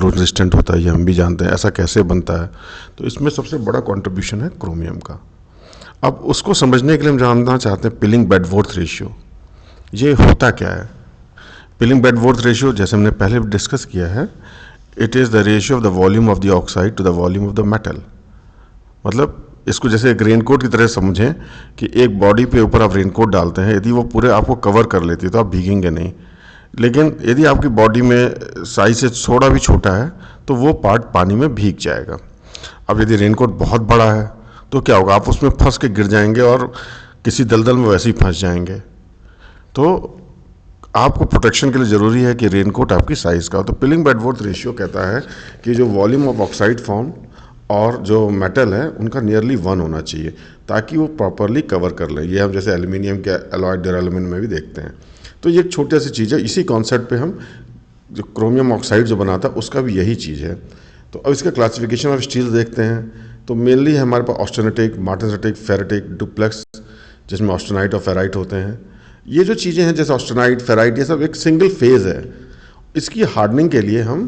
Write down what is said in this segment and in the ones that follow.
Corrosion resistant होता है, ये हम भी जानते हैं, ऐसा कैसे बनता है। तो इसमें सबसे बड़ा कंट्रीब्यूशन है क्रोमियम का। अब उसको समझने के लिए हम जानना चाहते हैं पिलिंग बेडवॉर्थ रेशियो, ये होता क्या है। पिलिंग बेडवॉर्थ रेशियो जैसे हमने पहले डिस्कस किया है, it is the ratio of the volume of the oxide to the volume of the metal. मतलब इसको जैसे एक रेनकोट की तरह समझें कि एक बॉडी पे ऊपर आप रेनकोट डालते हैं, यदि वो पूरे आपको कवर कर लेती है तो आप भीगेंगे नहीं, लेकिन यदि आपकी बॉडी में साइज से थोड़ा भी छोटा है तो वो पार्ट पानी में भीग जाएगा। अब यदि रेनकोट बहुत बड़ा है तो क्या होगा, आप उसमें फंस के गिर जाएंगे और किसी दलदल में वैसे ही फंस जाएंगे। तो आपको प्रोटेक्शन के लिए ज़रूरी है कि रेनकोट आपकी साइज़ का हो। तो पिलिंग बेडवॉर्थ रेशियो कहता है कि जो वॉल्यूम ऑफ ऑक्साइड फॉर्म और जो मेटल है उनका नियरली 1 होना चाहिए ताकि वो प्रॉपरली कवर कर ले। ये हम जैसे एल्यूमिनियम के अलॉयड ड्यूरेलिन में भी देखते हैं। तो ये एक छोटी सी चीज़ है, इसी कॉन्सेप्ट पे हम जो क्रोमियम ऑक्साइड जो बनाता है उसका भी यही चीज़ है। तो अब इसका क्लासिफिकेशन ऑफ स्टील देखते हैं। तो मेनली हमारे पास ऑस्टेनेटिक, मार्टेंसेटिक, फेरेटिक, डुप्लेक्स, जिसमें ऑस्टेनाइट और फेराइट होते हैं। ये जो चीज़ें हैं जैसे ऑस्टेनाइट, फेराइट, ये सब एक सिंगल फेज़ है। इसकी हार्डनिंग के लिए हम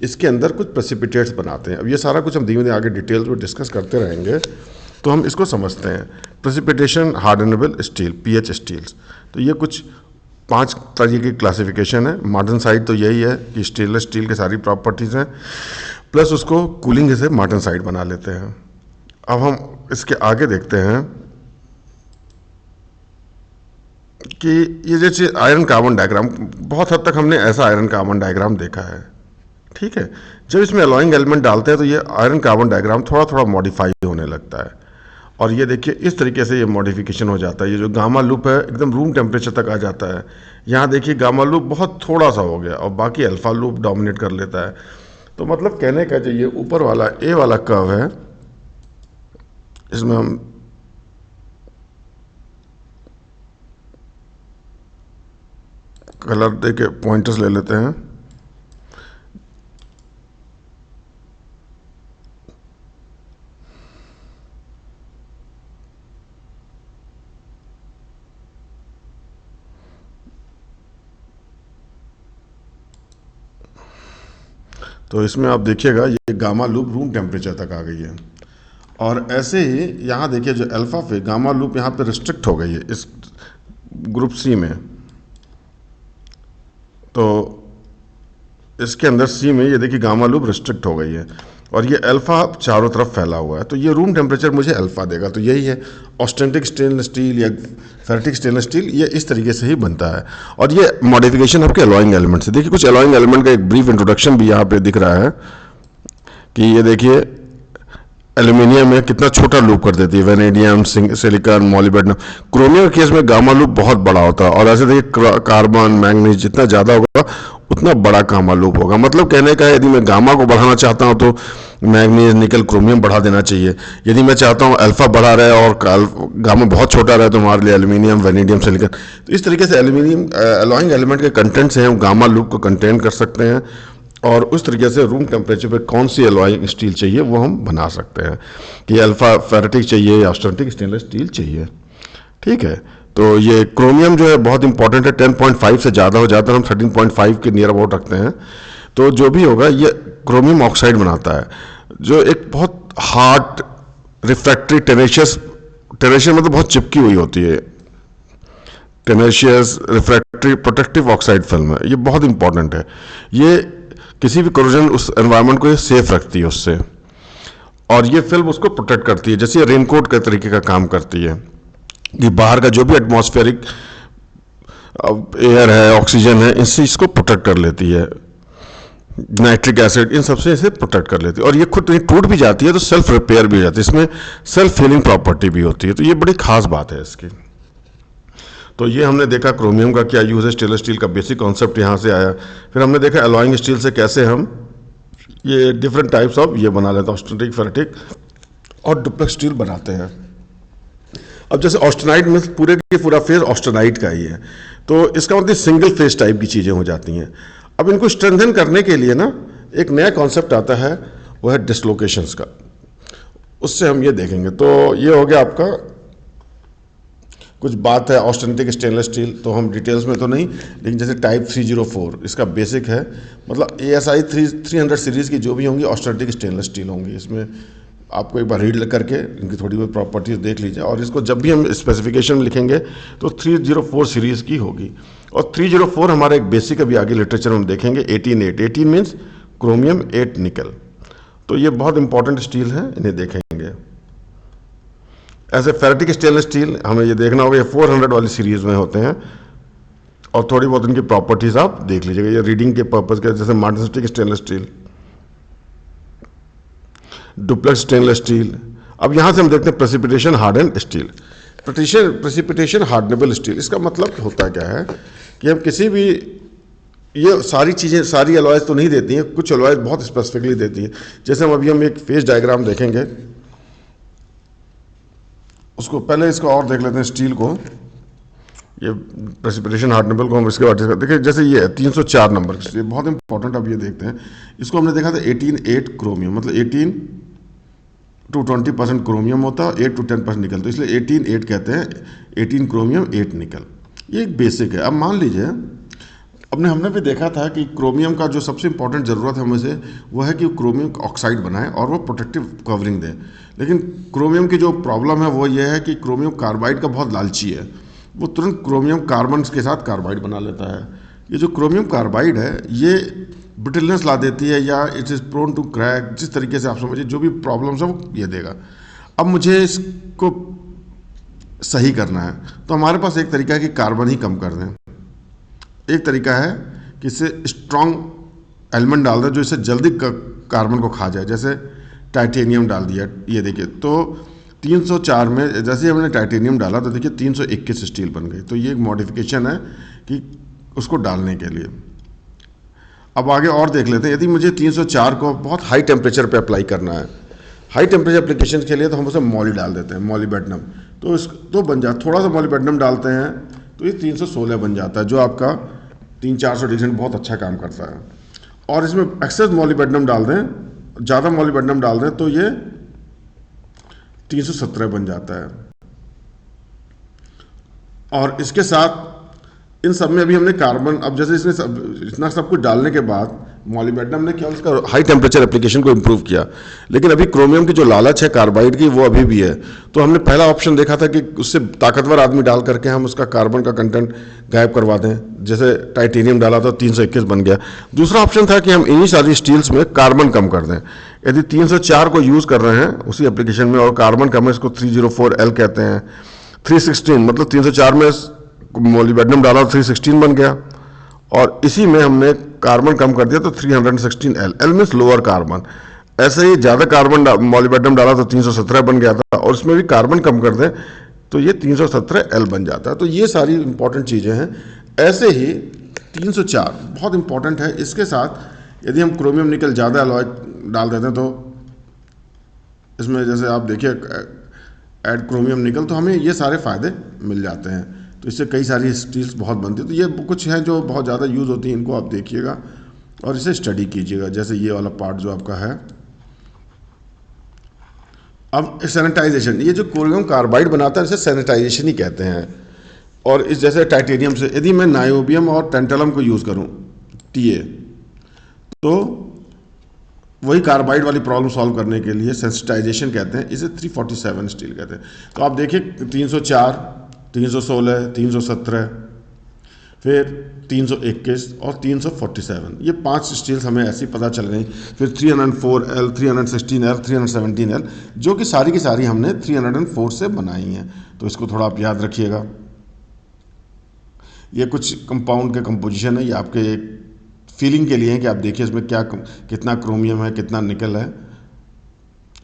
इसके अंदर कुछ प्रेसिपिटेट्स बनाते हैं। अब ये सारा कुछ हम धीमे धीमे आगे डिटेल्स में डिस्कस करते रहेंगे, तो हम इसको समझते हैं। Precipitation hardenable steel, PH steels. तो ये कुछ 5 तरीके की क्लासिफिकेशन है। मार्टेनसाइट तो यही है कि स्टेनलेस स्टील की सारी प्रॉपर्टीज़ हैं, प्लस उसको कूलिंग से मार्टेनसाइट बना लेते हैं। अब हम इसके आगे देखते हैं कि ये जैसे आयरन कार्बन डायग्राम, बहुत हद तक हमने ऐसा आयरन कार्बन डायग्राम देखा है, ठीक है। जब इसमें अलॉइंग एलिमेंट डालते हैं तो ये आयरन कार्बन डायग्राम थोड़ा थोड़ा मॉडिफाई होने लगता है। और ये देखिए इस तरीके से ये मॉडिफिकेशन हो जाता है। ये जो गामा लूप है एकदम रूम टेम्परेचर तक आ जाता है। यहाँ देखिए गामा लूप बहुत थोड़ा सा हो गया और बाकी अल्फा लूप डोमिनेट कर लेता है। तो मतलब कहने का जो ये ऊपर वाला ए वाला कर्व है, इसमें हम कलर दे के पॉइंटर्स ले लेते हैं। तो इसमें आप देखिएगा ये गामा लूप रूम टेम्परेचर तक आ गई है। और ऐसे ही यहाँ देखिए जो अल्फा पे गामा लूप यहाँ पे रिस्ट्रिक्ट हो गई है इस ग्रुप सी में। तो इसके अंदर सी में ये देखिए गामा लूप रिस्ट्रिक्ट हो गई है और ये अल्फा चारों तरफ फैला हुआ है। तो ये रूम टेम्परेचर मुझे अल्फा देगा। तो यही है ऑस्टेनिटिक स्टेनलेस स्टील या फेरेटिक स्टेनलेस स्टील, ये इस तरीके से ही बनता है। और ये मॉडिफिकेशन आपके अलॉइंग एलिमेंट से। देखिए कुछ अलॉइंग एलिमेंट का एक ब्रीफ इंट्रोडक्शन भी यहाँ पे दिख रहा है कि ये देखिए एल्यूमिनियम में कितना छोटा लूप कर देती है, वेनेडियम, सिलिकॉन, मॉलिब्डेनम। क्रोमियम के केस में गामा लूप बहुत बड़ा होता है। और ऐसे देखिए कार्बन, मैंगनीज जितना ज़्यादा होगा उतना बड़ा गामा लूप होगा। मतलब कहने का है यदि मैं गामा को बढ़ाना चाहता हूँ तो मैंगनीज, निकल, क्रोमियम बढ़ा देना चाहिए। यदि मैं चाहता हूँ अल्फा बढ़ा रहे और गामा बहुत छोटा रहे तो हमारे लिए एल्यूमिनियम, वेनेडियम, सिलिकॉन। तो इस तरीके से एल्यूमिनियम अलॉइंग एलिमेंट के कंटेंट से हम गामा लूप को कंटेन कर सकते हैं और उस तरीके से रूम टेम्परेचर पे कौन सी अलॉइंग स्टील चाहिए वो हम बना सकते हैं कि अल्फा फेरेटिक चाहिए या ऑस्टेनिटिक स्टेनलेस स्टील चाहिए, ठीक है। तो ये क्रोमियम जो है बहुत इंपॉर्टेंट है। 10.5 से ज़्यादा हो जाता है, हम 13.5 के नियर अबाउट रखते हैं। तो जो भी होगा ये क्रोमियम ऑक्साइड बनाता है जो एक बहुत हार्ड रिफ्रैक्टरी टेनेशियस मतलब बहुत चिपकी हुई होती है, tenacious refractory protective oxide film है। ये बहुत इंपॉर्टेंट है। ये किसी भी कोरोजन उस एनवायरनमेंट को ये सेफ रखती है उससे, और ये फिल्म उसको प्रोटेक्ट करती है। जैसे ये रेनकोट के तरीके का काम करती है कि बाहर का जो भी एटमॉस्फेरिक एयर है, ऑक्सीजन है, इनसे इसको प्रोटेक्ट कर लेती है। नाइट्रिक एसिड, इन सबसे इसे प्रोटेक्ट कर लेती है। और ये खुद टूट भी जाती है तो सेल्फ रिपेयर भी हो जाती है, इसमें सेल्फ हीलिंग प्रॉपर्टी भी होती है। तो ये बड़ी खास बात है इसकी। तो ये हमने देखा क्रोमियम का क्या यूज़ है, स्टेनलेस स्टील का बेसिक कॉन्सेप्ट यहाँ से आया। फिर हमने देखा अलॉइंग स्टील से कैसे हम ये डिफरेंट टाइप्स ऑफ ये बना लेते हैं, ऑस्टेनिटिक, फेरेटिक और डुप्लेक्स स्टील बनाते हैं। अब जैसे ऑस्टेनाइट में पूरे की पूरा फेज ऑस्टेनाइट का ही है, तो इसका मतलब सिंगल फेज टाइप की चीज़ें हो जाती हैं। अब इनको स्ट्रेंथन करने के लिए ना एक नया कॉन्सेप्ट आता है, वो है डिसलोकेशंस का। उससे हम ये देखेंगे। तो ये हो गया आपका कुछ बात है ऑस्टेनिटिक स्टेनलेस स्टील, तो हम डिटेल्स में तो नहीं, लेकिन जैसे टाइप 304 इसका बेसिक है, मतलब ASI 300 सीरीज़ की जो भी होंगी ऑस्टेनिटिक स्टेनलेस स्टील होंगी। इसमें आपको एक बार रीड करके इनकी थोड़ी बहुत प्रॉपर्टीज़ देख लीजिए, और इसको जब भी हम स्पेसिफिकेशन लिखेंगे तो 304 सीरीज़ की होगी। और 304 हमारा एक बेसिक अभी आगे लिटरेचर में देखेंगे 18 18 मीन्स क्रोमियम 8 निकल। तो ये बहुत इंपॉर्टेंट स्टील है, इन्हें देखेंगे। ऐसे फेरेटिक स्टेनलेस स्टील हमें ये देखना होगा, ये 400 वाली सीरीज में होते हैं, और थोड़ी बहुत इनकी प्रॉपर्टीज आप देख लीजिएगा ये रीडिंग के पर्पज के। जैसे martensitic stainless steel, duplex stainless steel. अब यहां से हम देखते हैं precipitation harden steel. Precipitation hardenable steel, इसका मतलब होता क्या है कि हम किसी भी, ये सारी चीज़ें सारी अलॉयज तो नहीं देती हैं, कुछ अलॉयज बहुत स्पेसिफिकली देती है। जैसे हम एक फेज डायग्राम देखेंगे, उसको पहले इसको और देख लेते हैं स्टील को, ये प्रेसिपिटेशन हार्डनेबल को हम इसके बाद देखिए। जैसे ये है 304 नंबर, ये बहुत इंपॉर्टेंट। अब ये देखते हैं, इसको हमने देखा था 18-8 क्रोमियम, मतलब 18 to 20% क्रोमियम होता है, 8 to 10% निकल, तो इसलिए 18-8 कहते हैं, 18 क्रोमियम 8 निकल। ये एक बेसिक है। अब मान लीजिए हमने भी देखा था कि क्रोमियम का जो सबसे इंपॉर्टेंट ज़रूरत है हमें से, वो है कि क्रोमियम ऑक्साइड बनाए और वो प्रोटेक्टिव कवरिंग दे। लेकिन क्रोमियम की जो प्रॉब्लम है वो ये है कि क्रोमियम कार्बाइड का बहुत लालची है, वो तुरंत क्रोमियम कार्बन के साथ कार्बाइड बना लेता है। ये जो क्रोमियम कार्बाइड है ये ब्रिटलनेस ला देती है, या it is prone to crack, जिस तरीके से आप समझिए जो भी प्रॉब्लम्स है वो ये देगा। अब मुझे इसको सही करना है, तो हमारे पास एक तरीका है कि कार्बन ही कम कर दें। एक तरीका है कि इससे स्ट्रॉन्ग एलिमेंट डाल दें जो इससे जल्दी कार्बन को खा जाए, जैसे टाइटेनियम डाल दिया। ये देखिए, तो 304 में जैसे ही हमने टाइटेनियम डाला तो देखिए 321 स्टील बन गई। तो ये एक मॉडिफिकेशन है कि उसको डालने के लिए। अब आगे और देख लेते हैं, यदि मुझे 304 को बहुत हाई टेम्परेचर पे अप्लाई करना है, हाई टेम्परेचर एप्लीकेशन के लिए, तो हम उसे मॉली डाल देते हैं, मॉलीबेडनम। तो बन जाता, थोड़ा सा मॉलीबेडनम डालते हैं तो ये 316 बन जाता है, जो आपका 300-400 डिग्री बहुत अच्छा काम करता है। और इसमें एक्सेस मॉलीबेडनम डाल दें, ज़्यादा मॉलीबेडनम डाल दें तो ये 317 बन जाता है। और इसके साथ इन सब में अभी हमने कार्बन, अब जैसे इसमें इतना सब कुछ डालने के बाद मॉलीबेडनम ने क्या उसका हाई टेम्परेचर एप्लीकेशन को इम्प्रूव किया, लेकिन अभी क्रोमियम की जो लालच है कार्बाइड की वो अभी भी है। तो हमने पहला ऑप्शन देखा था कि उससे ताकतवर आदमी डाल करके हम उसका कार्बन का कंटेंट गायब करवा दें, जैसे टाइटेनियम डाला तो 321 बन गया। दूसरा ऑप्शन था कि हम इन्हीं सारी स्टील्स में कार्बन कम कर दें। यदि 304 को यूज़ कर रहे हैं उसी एप्लीकेशन में और कार्बन कम है, इसको 304L कहते हैं। 316 मतलब 304 में मॉलीबेडनम डाला तो 316 बन गया, और इसी में हमने कार्बन कम कर दिया तो 316L। L means lower carbon. ऐसे ही ज़्यादा कार्बन मॉलीबेडनम डाला तो 317 बन गया था, और इसमें भी कार्बन कम कर दें तो ये 317L बन जाता है। तो ये सारी इंपॉर्टेंट चीज़ें हैं। ऐसे ही 304 बहुत इंपॉर्टेंट है। इसके साथ यदि हम क्रोमियम निकल ज़्यादा अलॉय डाल देते हैं तो इसमें जैसे आप देखिए ऐड क्रोमियम निकल, तो हमें ये सारे फ़ायदे मिल जाते हैं। तो इससे कई सारी स्टील्स बहुत बनती है। तो ये कुछ हैं जो बहुत ज़्यादा यूज़ होती हैं, इनको आप देखिएगा और इसे स्टडी कीजिएगा। जैसे ये वाला पार्ट जो आपका है। अब सैनिटाइजेशन, ये जो क्रोमियम कार्बाइड बनाता है इसे सैनिटाइजेशन ही कहते हैं। और इस जैसे टाइटेनियम से यदि मैं नायोबियम और टेंटलम को यूज़ करूँ TA, तो वही कार्बाइड वाली प्रॉब्लम सॉल्व करने के लिए सेंसिटाइजेशन कहते हैं, इसे 347 स्टील कहते हैं। तो आप देखिए 304, 316, 317, फिर 321 और 347, ये 5 स्टील्स हमें ऐसी पता चल गई। फिर 304L, 316L, 317L, जो कि सारी हमने 304 से बनाई हैं। तो इसको थोड़ा आप याद रखिएगा। ये कुछ कंपाउंड के कंपोजिशन है, ये आपके एक फीलिंग के लिए है कि आप देखिए इसमें क्या कितना क्रोमियम है, कितना निकल है।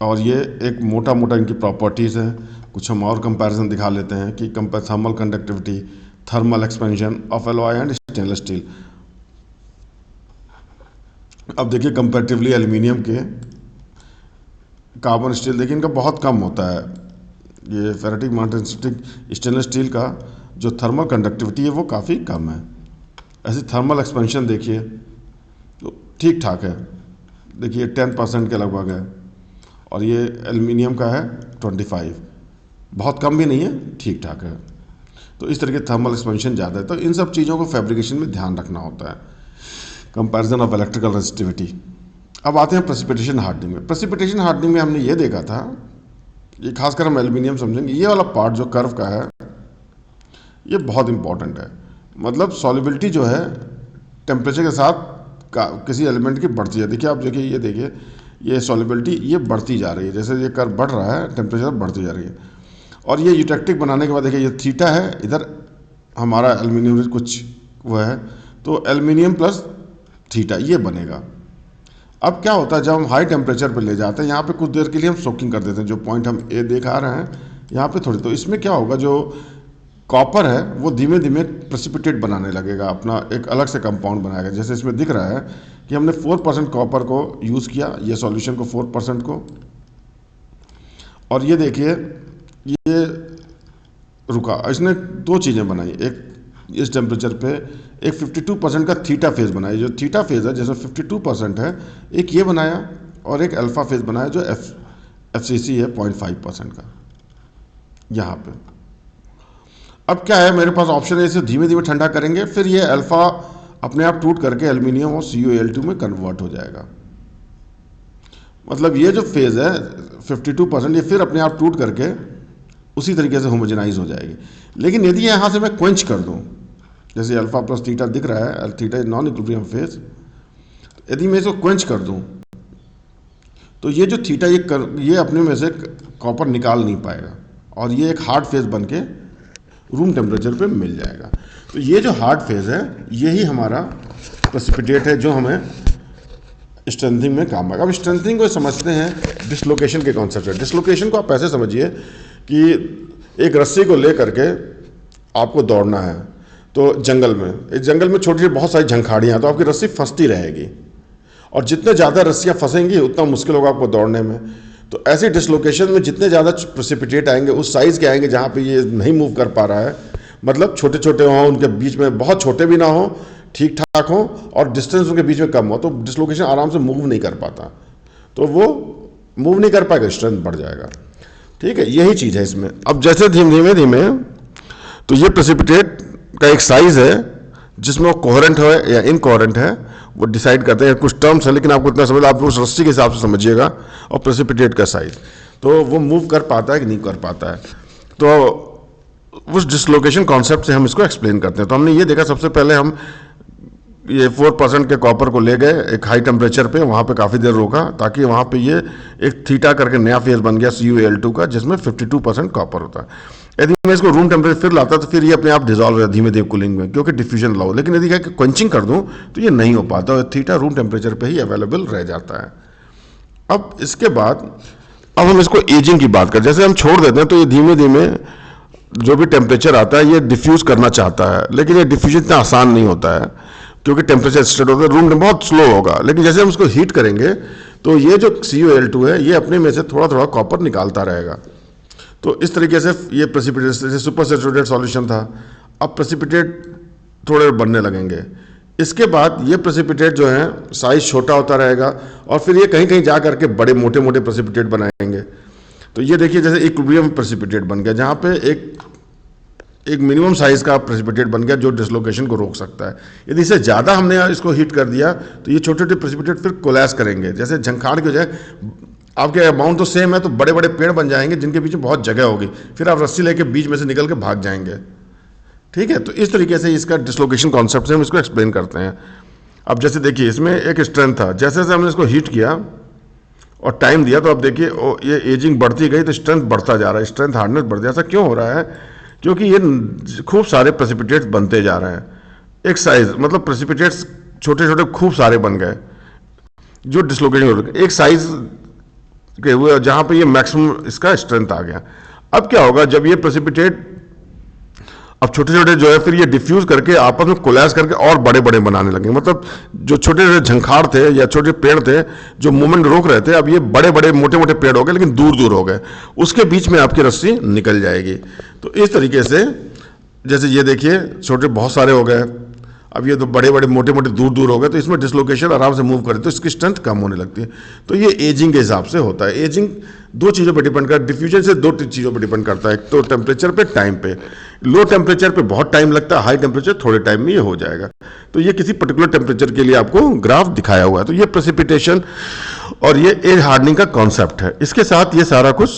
और ये एक मोटा इनकी प्रॉपर्टीज़ हैं। कुछ हम और कंपैरिजन दिखा लेते हैं कि thermal conductivity, thermal expansion of alloy and stainless steel. अब देखिए कंपैरेटिवली एल्युमिनियम के कार्बन स्टील देखिए इनका बहुत कम होता है। ये फेरेटिक मार्टिनस्टिक स्टेनलेस स्टील का जो थर्मल कंडक्टिविटी है वो काफ़ी कम है। ऐसे थर्मल एक्सपेंशन देखिए तो ठीक ठाक है, देखिए 10% के लगभग है। और ये एल्युमिनियम का है 25, बहुत कम भी नहीं है, ठीक ठाक है। तो इस तरह के थर्मल एक्सपेंशन ज़्यादा है। तो इन सब चीज़ों को फैब्रिकेशन में ध्यान रखना होता है। Comparison of electrical resistivity. अब आते हैं प्रेसिपिटेशन हार्डनिंग में। प्रेसिपिटेशन हार्डनिंग में हमने ये देखा था, ये खासकर हम एल्यूमिनियम समझेंगे, ये वाला पार्ट जो कर्व का है ये बहुत इंपॉर्टेंट है। मतलब सॉल्युबिलिटी जो है टेम्परेचर के साथ किसी एलिमेंट की बढ़ती है। देखिए आप देखिए, ये देखिए ये सॉल्युबिलिटी ये बढ़ती जा रही है, जैसे ये कर्व बढ़ रहा है टेम्परेचर बढ़ती जा रही है। और ये यूटेक्टिक बनाने के बाद देखिए ये थीटा है, इधर हमारा एल्यूमिनियम कुछ वो है, तो एल्यूमिनियम प्लस थीटा ये बनेगा। अब क्या होता है जब हम हाई टेम्परेचर पर ले जाते हैं, यहाँ पे कुछ देर के लिए हम सोकिंग कर देते हैं, जो पॉइंट हम ए दिखा रहे हैं यहाँ पे थोड़ी, तो इसमें क्या होगा जो कॉपर है वो धीमे धीमे प्रेसिपिटेट बनाने लगेगा, अपना एक अलग से कंपाउंड बनाएगा। जैसे इसमें दिख रहा है कि हमने 4% कॉपर को यूज़ किया, ये सॉल्यूशन को 4% को, और ये देखिए ये रुका। इसने दो चीज़ें बनाई, एक इस टेम्परेचर पे एक 52% का थीटा फेज बनाया, जो थीटा फेज है जैसे 52% है, एक ये बनाया और एक अल्फा फेज बनाया जो FCC है 0.5% का यहाँ पे। अब क्या है मेरे पास ऑप्शन है, इसे धीमे धीमे ठंडा करेंगे, फिर ये अल्फा अपने आप टूट करके एल्यूमिनियम और CuAl2 में कन्वर्ट हो जाएगा। मतलब ये जो फेज है 52% ये फिर अपने आप टूट करके उसी तरीके से होमोजेनाइज हो जाएगी। लेकिन यदि यहाँ से मैं क्वेंच कर दूँ, जैसे अल्फा प्लस थीटा दिख रहा है, theta is non equilibrium phase, यदि मैं इसको क्वेंच कर दूँ तो ये जो थीटा ये अपने में से कॉपर निकाल नहीं पाएगा और ये एक हार्ड फेज बन के रूम टेम्परेचर पे मिल जाएगा। तो ये जो हार्ड फेज है यही हमारा प्रेसिपिटेट है जो हमें स्ट्रेंथिंग में काम आएगा। अब स्ट्रेंथिंग को समझते हैं डिसलोकेशन के कॉन्सेप्ट से। डिसलोकेशन को आप ऐसे समझिए कि एक रस्सी को ले करके आपको दौड़ना है, तो जंगल में, इस जंगल में छोटी छोटी बहुत सारी झंखाड़ियाँ हैं, तो आपकी रस्सी फंसती रहेगी और जितने ज़्यादा रस्सियाँ फंसेंगी उतना मुश्किल होगा आपको दौड़ने में। तो ऐसे डिसलोकेशन में जितने ज़्यादा प्रेसिपिटेट आएंगे उस साइज़ के आएंगे जहाँ पे ये नहीं मूव कर पा रहा है, मतलब छोटे छोटे हों, उनके बीच में बहुत छोटे भी ना हो, ठीक ठाक हो, और डिस्टेंस उनके बीच में कम हो, तो डिसलोकेशन आराम से मूव नहीं कर पाता, तो वो मूव नहीं कर पाएगा, स्ट्रेंथ बढ़ जाएगा। ठीक है, यही चीज़ है इसमें। अब जैसे धीमे धीमे तो ये प्रेसिपिटेट का एक साइज है जिसमें वो कोहेरेंट है या इनकोहेरेंट है, वो डिसाइड करते हैं। कुछ टर्म्स है लेकिन आपको इतना समझ, आप उस रस्सी के हिसाब से समझिएगा, और प्रेसिपिटेट का साइज, तो वो मूव कर पाता है कि नहीं कर पाता है। तो उस डिसलोकेशन कॉन्सेप्ट से हम इसको एक्सप्लेन करते हैं। तो हमने ये देखा, सबसे पहले हम ये 4% के कॉपर को ले गए एक हाई टेम्परेचर पे, वहाँ पे काफ़ी देर रोका ताकि वहाँ पे ये एक थीटा करके नया फेज बन गया CuAl2 का, जिसमें 52% कॉपर होता है। यदि मैं इसको रूम टेम्परेचर फिर लाता तो फिर ये अपने आप डिजॉल्व हो धीमे धीमे कूलिंग में, क्योंकि डिफ्यूजन लो। लेकिन यदि क्वेंचिंग कर दूँ तो ये नहीं हो पाता, और थीटा रूम टेम्परेचर पर ही अवेलेबल रह जाता है। अब इसके बाद अब हम इसको एजिंग की बात करें। जैसे हम छोड़ देते हैं तो ये धीमे धीमे जो भी टेम्परेचर आता है ये डिफ्यूज़ करना चाहता है, लेकिन ये डिफ्यूजन इतना आसान नहीं होता है क्योंकि टेम्परेचर स्टेट होता है, रूम में बहुत स्लो होगा। लेकिन जैसे हम इसको हीट करेंगे तो ये जो CuAl2 है ये अपने में से थोड़ा थोड़ा कॉपर निकालता रहेगा। तो इस तरीके से ये प्रेसिपिटेट, जैसे सुपर सैचुरेटेड सॉल्यूशन था, अब प्रेसिपिटेट थोड़े बनने लगेंगे। इसके बाद ये प्रेसिपिटेट जो है साइज छोटा होता रहेगा और फिर ये कहीं कहीं जा करके बड़े मोटे मोटे प्रेसिपिटेट बनाएंगे। तो ये देखिए जैसे इक्विलिब्रियम प्रेसिपिटेट बन गया, जहाँ पे एक मिनिमम साइज का प्रेसिपिटेट बन गया जो डिसलोकेशन को रोक सकता है। यदि इससे ज़्यादा हमने इसको हीट कर दिया तो ये छोटे छोटे प्रेसिपिटेट फिर कोलैप्स करेंगे, जैसे झंखाड़ की वजह आपके अमाउंट तो सेम है तो बड़े बड़े पेड़ बन जाएंगे जिनके बीच में बहुत जगह होगी, फिर आप रस्सी लेके बीच में से निकल के भाग जाएंगे। ठीक है, तो इस तरीके से इसका डिसलोकेशन कॉन्सेप्ट से हम इसको एक्सप्लेन करते हैं। अब जैसे देखिए इसमें एक स्ट्रेंथ था, जैसे जैसे हमने इसको हीट किया और टाइम दिया तो अब देखिए ये एजिंग बढ़ती गई तो स्ट्रेंथ बढ़ता जा रहा है, स्ट्रेंथ हार्डनेस बढ़ जाए। ऐसा क्यों हो रहा है? क्योंकि ये खूब सारे प्रेसिपिटेट्स बनते जा रहे हैं। एक साइज मतलब प्रेसिपिटेट्स छोटे छोटे खूब सारे बन गए जो डिसलोकेशन हो रहा है, एक साइज के हुए जहाँ पे ये मैक्सिमम इसका स्ट्रेंथ आ गया। अब क्या होगा जब ये प्रेसिपिटेट अब छोटे छोटे जो है फिर ये डिफ्यूज करके आपस में कोलैप्स करके और बड़े बड़े बनाने लगे। मतलब जो छोटे छोटे झंखाड़ थे या छोटे पेड़ थे जो मूवमेंट रोक रहे थे, अब ये बड़े बड़े मोटे मोटे पेड़ हो गए लेकिन दूर दूर हो गए, उसके बीच में आपकी रस्सी निकल जाएगी। तो इस तरीके से जैसे ये देखिए छोटे बहुत सारे हो गए, अब ये तो बड़े बड़े मोटे मोटे दूर दूर हो गए, तो इसमें डिसलोकेशन आराम से मूव करे तो इसकी स्ट्रेंथ कम होने लगती है। तो ये एजिंग के हिसाब से होता है। एजिंग दो चीज़ों पे डिपेंड करता है, डिफ्यूजन से दो चीज़ों पे डिपेंड करता है, एक तो टेम्परेचर पे, टाइम पे। लो टेम्परेचर पे बहुत टाइम लगता है, हाई टेम्परेचर थोड़े टाइम में ये हो जाएगा। तो ये किसी पर्टिकुलर टेम्परेचर के लिए आपको ग्राफ दिखाया हुआ है। तो ये प्रेसिपिटेशन और ये एज हार्डनिंग का कॉन्सेप्ट है। इसके साथ ये सारा कुछ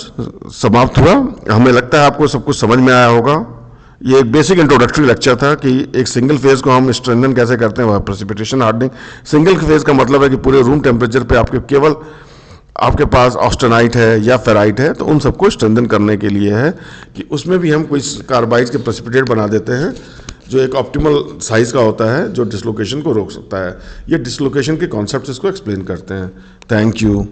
समाप्त हुआ। हमें लगता है आपको सब कुछ समझ में आया होगा। ये एक बेसिक इंट्रोडक्टरी लेक्चर था कि एक सिंगल फेज को हम स्ट्रेंथन कैसे करते हैं, वह प्रेसिपिटेशन हार्डनिंग। सिंगल फेज का मतलब है कि पूरे रूम टेम्परेचर पे आपके केवल आपके पास ऑस्टेनाइट है या फेराइट है, तो उन सबको स्ट्रेंथन करने के लिए है कि उसमें भी हम कोई कार्बाइड्स के प्रेसिपिटेट बना देते हैं जो एक ऑप्टिमल साइज का होता है, जो डिसलोकेशन को रोक सकता है। ये डिसलोकेशन के कॉन्सेप्ट इसको एक्सप्लेन करते हैं। Thank you.